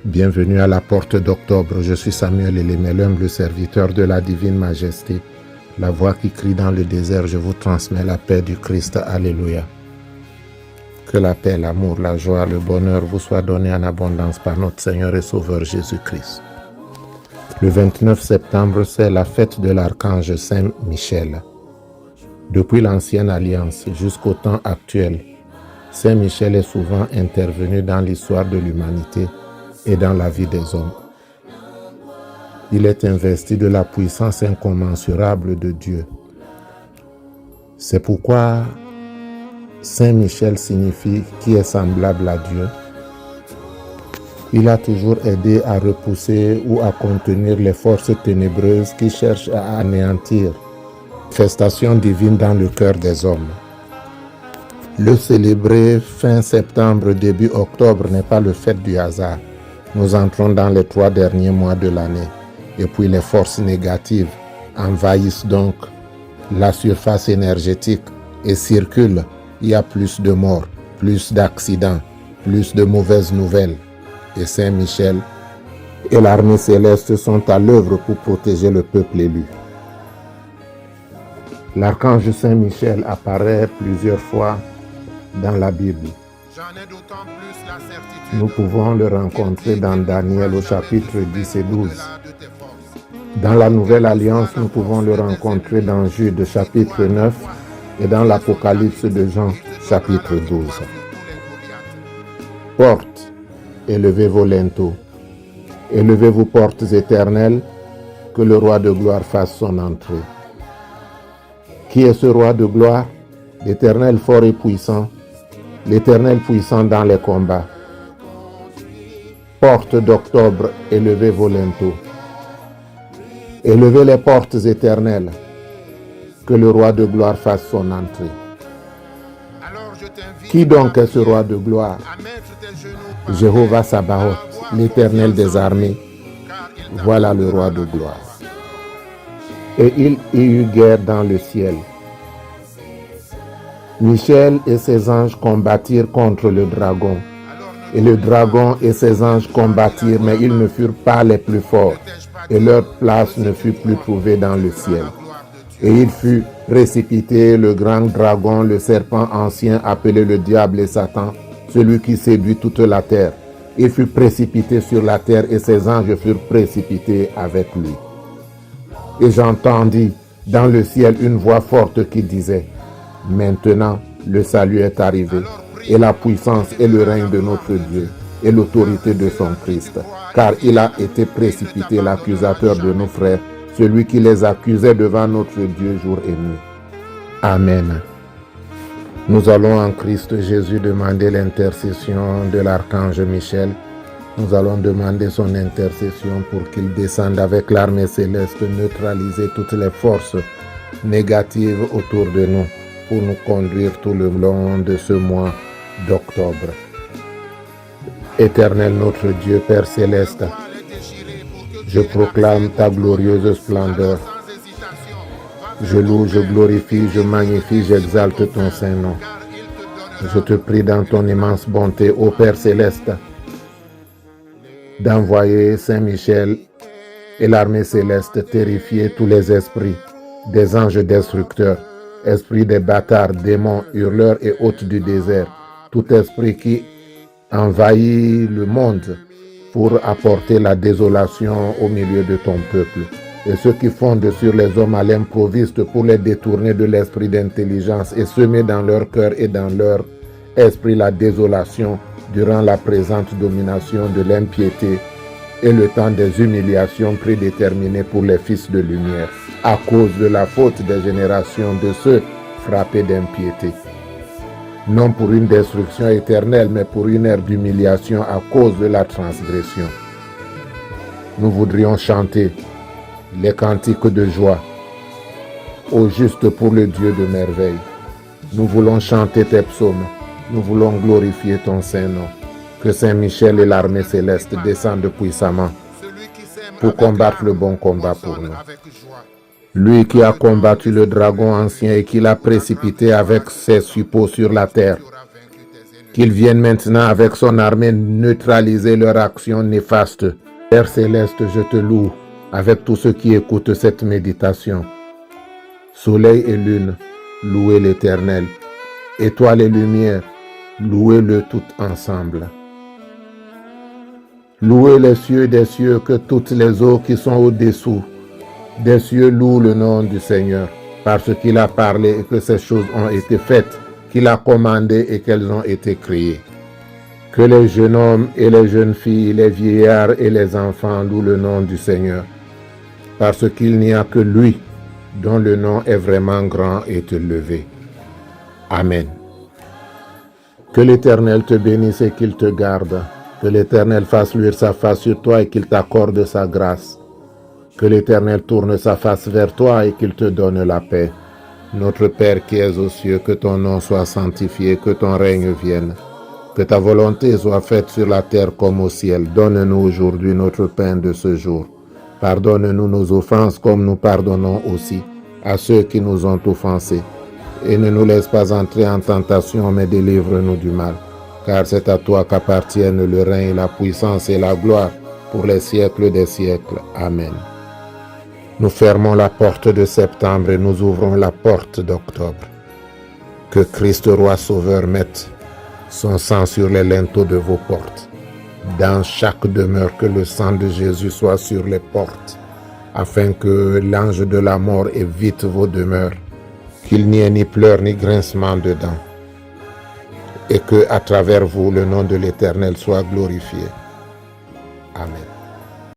Bienvenue à la porte d'octobre, je suis Samuel Elemelum, le serviteur de la divine majesté. La voix qui crie dans le désert, je vous transmets la paix du Christ, alléluia. Que la paix, l'amour, la joie, le bonheur vous soient donnés en abondance par notre Seigneur et Sauveur Jésus-Christ. Le 29 septembre, c'est la fête de l'archange Saint Michel. Depuis l'ancienne alliance jusqu'au temps actuel, Saint Michel est souvent intervenu dans l'histoire de l'humanité et dans la vie des hommes. Il est investi de la puissance incommensurable de Dieu. C'est pourquoi Saint Michel signifie qui est semblable à Dieu. Il a toujours aidé à repousser ou à contenir les forces ténébreuses qui cherchent à anéantir manifestation divine dans le cœur des hommes. Le célébrer fin septembre, début octobre n'est pas le fait du hasard. Nous entrons dans les 3 derniers mois de l'année et puis les forces négatives envahissent donc la surface énergétique et circulent. Il y a plus de morts, plus d'accidents, plus de mauvaises nouvelles. Et Saint Michel et l'armée céleste sont à l'œuvre pour protéger le peuple élu. L'archange Saint Michel apparaît plusieurs fois dans la Bible. Nous pouvons le rencontrer dans Daniel au chapitre 10 et 12. Dans la Nouvelle Alliance, nous pouvons le rencontrer dans Jude chapitre 9 et dans l'Apocalypse de Jean chapitre 12. Portes, élevez vos linteaux. Élevez-vous portes éternelles, que le roi de gloire fasse son entrée. Qui est ce roi de gloire? L'Éternel fort et puissant, l'Éternel puissant dans les combats. Portes d'octobre, élevez vos linteaux. Élevez les portes éternelles, que le roi de gloire fasse son entrée. Qui donc est ce roi de gloire? Jéhovah Sabaoth, l'Éternel des armées. Voilà le roi de gloire. Et il y eut guerre dans le ciel. Michel et ses anges combattirent contre le dragon. Et le dragon et ses anges combattirent, mais ils ne furent pas les plus forts. Et leur place ne fut plus trouvée dans le ciel. Et il fut précipité, le grand dragon, le serpent ancien, appelé le diable et Satan, celui qui séduit toute la terre. Il fut précipité sur la terre et ses anges furent précipités avec lui. Et j'entendis dans le ciel une voix forte qui disait: maintenant le salut est arrivé, et la puissance et le règne de notre Dieu, et l'autorité de son Christ. Car il a été précipité l'accusateur de nos frères, celui qui les accusait devant notre Dieu jour et nuit. Amen. Nous allons en Christ Jésus demander l'intercession de l'archange Michel. Nous allons demander son intercession pour qu'il descende avec l'armée céleste, neutraliser toutes les forces négatives autour de nous, pour nous conduire tout le long de ce mois d'octobre. Éternel notre Dieu, Père céleste, je proclame ta glorieuse splendeur. Je loue, je glorifie, je magnifie, j'exalte ton saint nom. Je te prie dans ton immense bonté, ô Père céleste, d'envoyer Saint Michel et l'armée céleste terrifier tous les esprits des anges destructeurs, esprits des bâtards, démons, hurleurs et hôtes du désert, tout esprit qui envahit le monde pour apporter la désolation au milieu de ton peuple, et ceux qui fondent sur les hommes à l'improviste pour les détourner de l'esprit d'intelligence et semer dans leur cœur et dans leur esprit la désolation durant la présente domination de l'impiété et le temps des humiliations prédéterminées pour les fils de lumière, à cause de la faute des générations de ceux frappés d'impiété. Non pour une destruction éternelle, mais pour une ère d'humiliation à cause de la transgression. Nous voudrions chanter les cantiques de joie au juste pour le Dieu de merveille. Nous voulons chanter tes psaumes. Nous voulons glorifier ton saint nom. Que Saint Michel et l'armée céleste descendent puissamment pour combattre le bon combat pour nous. Lui qui a combattu le dragon ancien et qui l'a précipité avec ses suppôts sur la terre. Qu'il vienne maintenant avec son armée neutraliser leur action néfaste. Père céleste, je te loue avec tous ceux qui écoutent cette méditation. Soleil et lune, louez l'Éternel. Étoiles et lumière, louez-le tout ensemble. Louez les cieux des cieux, que toutes les eaux qui sont au-dessous des cieux louent le nom du Seigneur, parce qu'il a parlé et que ces choses ont été faites, qu'il a commandé et qu'elles ont été créées. Que les jeunes hommes et les jeunes filles, les vieillards et les enfants louent le nom du Seigneur, parce qu'il n'y a que lui dont le nom est vraiment grand et élevé. Amen. Que l'Éternel te bénisse et qu'il te garde. Que l'Éternel fasse luire sa face sur toi et qu'il t'accorde sa grâce. Que l'Éternel tourne sa face vers toi et qu'il te donne la paix. Notre Père qui es aux cieux, que ton nom soit sanctifié, que ton règne vienne. Que ta volonté soit faite sur la terre comme au ciel. Donne-nous aujourd'hui notre pain de ce jour. Pardonne-nous nos offenses comme nous pardonnons aussi à ceux qui nous ont offensés. Et ne nous laisse pas entrer en tentation, mais délivre-nous du mal. Car c'est à toi qu'appartiennent le règne, la puissance et la gloire pour les siècles des siècles. Amen. Nous fermons la porte de septembre et nous ouvrons la porte d'octobre. Que Christ roi sauveur mette son sang sur les linteaux de vos portes. Dans chaque demeure, que le sang de Jésus soit sur les portes, afin que l'ange de la mort évite vos demeures, qu'il n'y ait ni pleurs ni grincement dedans, et que, à travers vous, le nom de l'Éternel soit glorifié. Amen.